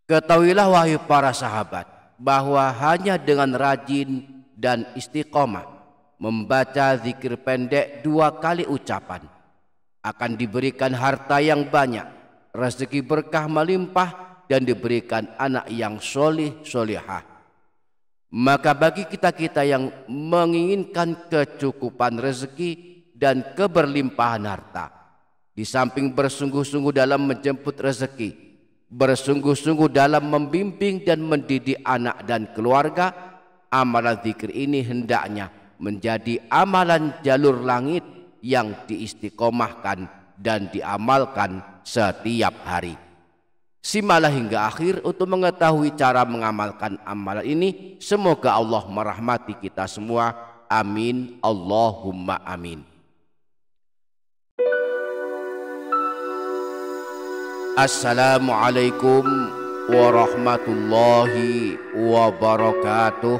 Ketahuilah wahai para sahabat, bahwa hanya dengan rajin dan istiqomah membaca zikir pendek 2 kali ucapan akan diberikan harta yang banyak, rezeki berkah melimpah, dan diberikan anak yang solih solihah. Maka bagi kita-kita yang menginginkan kecukupan rezeki dan keberlimpahan harta, di samping bersungguh-sungguh dalam menjemput rezeki, bersungguh-sungguh dalam membimbing dan mendidik anak dan keluarga, amalan zikir ini hendaknya menjadi amalan jalur langit yang diistiqomahkan dan diamalkan setiap hari. Simaklah hingga akhir untuk mengetahui cara mengamalkan amalan ini. Semoga Allah merahmati kita semua. Amin. Allahumma amin. Assalamualaikum warahmatullahi wabarakatuh.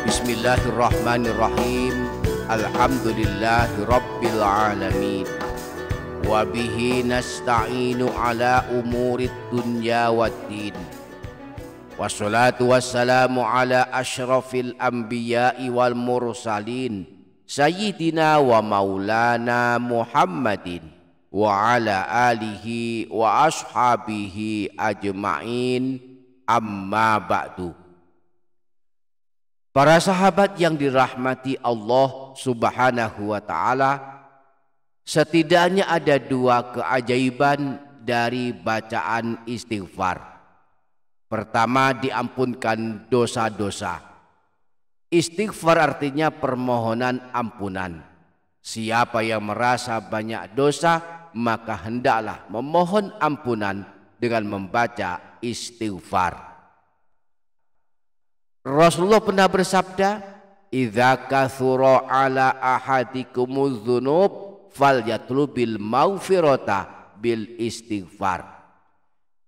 Bismillahirrahmanirrahim. Alhamdulillahi rabbil alamin. Wabihi nasta'inu ala umurid dunya waddin. Wassalatu wassalamu ala ashrafil anbiya'i wal mursalin, sayyidina wa maulana Muhammadin wa ala alihi wa ashabihi ajma'in, amma ba'du. Para sahabat yang dirahmati Allah subhanahu wa ta'ala, setidaknya ada 2 keajaiban dari bacaan istighfar. Pertama, diampunkan dosa-dosa. Istighfar artinya permohonan ampunan. Siapa yang merasa banyak dosa, maka hendaklah memohon ampunan dengan membaca istighfar. Rasulullah pernah bersabda, "Idza kathura ala ahadikumudz dzunub falyatlubil maghfirata bil istighfar."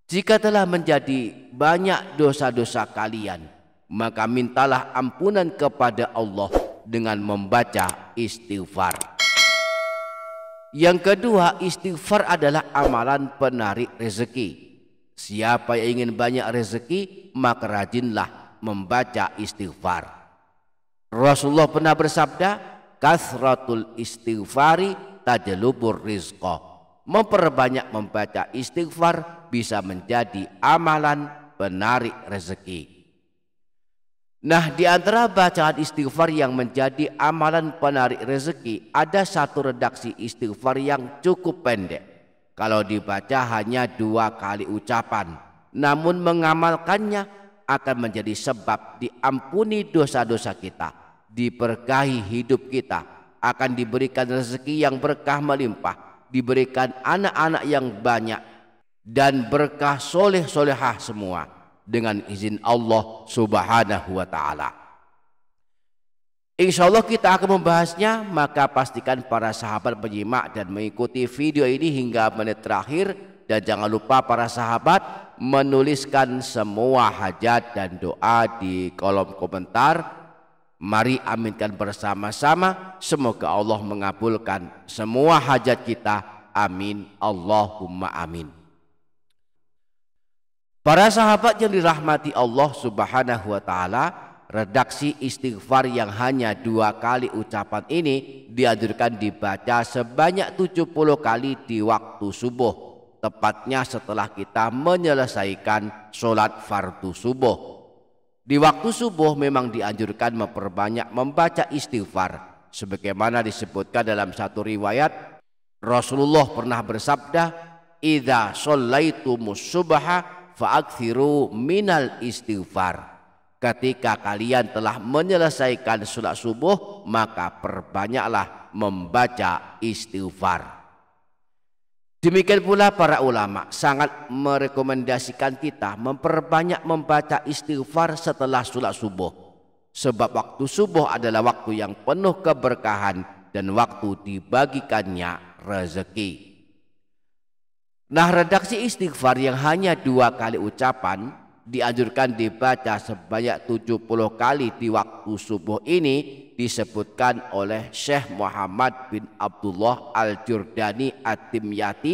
Jika telah menjadi banyak dosa-dosa kalian, maka mintalah ampunan kepada Allah dengan membaca istighfar. Yang kedua, istighfar adalah amalan penarik rezeki. Siapa yang ingin banyak rezeki, maka rajinlah membaca istighfar. Rasulullah pernah bersabda, "Kathratul istighfari tajlubur rizqa." Memperbanyak membaca istighfar bisa menjadi amalan penarik rezeki. Nah, di antara bacaan istighfar yang menjadi amalan penarik rezeki, ada satu redaksi istighfar yang cukup pendek. Kalau dibaca hanya 2 kali ucapan, namun mengamalkannya akan menjadi sebab diampuni dosa-dosa kita, diberkahi hidup kita, akan diberikan rezeki yang berkah melimpah, diberikan anak-anak yang banyak, dan berkah soleh-solehah semua dengan izin Allah subhanahu wa ta'ala. Insya Allah kita akan membahasnya, maka pastikan para sahabat menyimak dan mengikuti video ini hingga menit terakhir. Dan jangan lupa para sahabat menuliskan semua hajat dan doa di kolom komentar. Mari aminkan bersama-sama. Semoga Allah mengabulkan semua hajat kita. Amin. Allahumma amin. Para sahabat yang dirahmati Allah subhanahu wa ta'ala, redaksi istighfar yang hanya 2 kali ucapan ini dianjurkan dibaca sebanyak 70 kali di waktu subuh, tepatnya setelah kita menyelesaikan sholat fardu subuh. Di waktu subuh memang dianjurkan memperbanyak membaca istighfar. Sebagaimana disebutkan dalam satu riwayat, Rasulullah pernah bersabda, "Idza shallaitumus subha fa'aktsiru minal istighfar." Ketika kalian telah menyelesaikan sholat subuh, maka perbanyaklah membaca istighfar. Demikian pula para ulama sangat merekomendasikan kita memperbanyak membaca istighfar setelah sholat subuh. Sebab waktu subuh adalah waktu yang penuh keberkahan dan waktu dibagikannya rezeki. Nah, redaksi istighfar yang hanya 2 kali ucapan dianjurkan dibaca sebanyak 70 kali di waktu subuh ini disebutkan oleh Syekh Muhammad bin Abdullah Al-Jurdani At-Timyati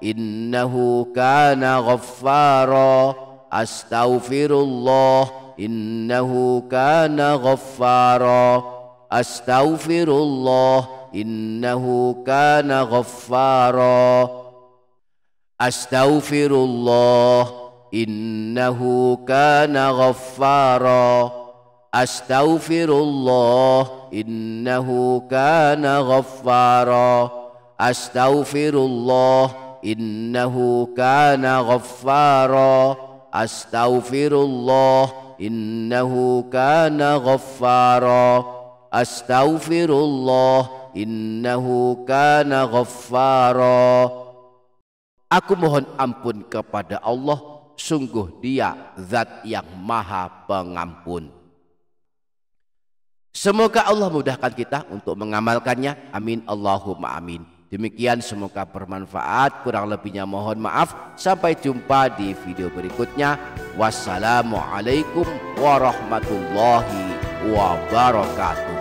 innahu kana ghaffara. Astaghfirullah, innahu kana ghaffara. Astaghfirullah, innahu kana ghaffara. Astaghfirullah, innahu kana ghaffara. Astaghfirullah, innahu kana ghaffara. Astaghfirullah, innahu kana ghaffara. Astaghfirullah, innahu kana ghaffara. Astaghfirullah, innahu kana ghaffara. Aku mohon ampun kepada Allah, sungguh Dia zat yang maha pengampun. Semoga Allah mudahkan kita untuk mengamalkannya. Amin Allahumma amin. Demikian, semoga bermanfaat. Kurang lebihnya mohon maaf. Sampai jumpa di video berikutnya. Wassalamualaikum warahmatullahi wabarakatuh.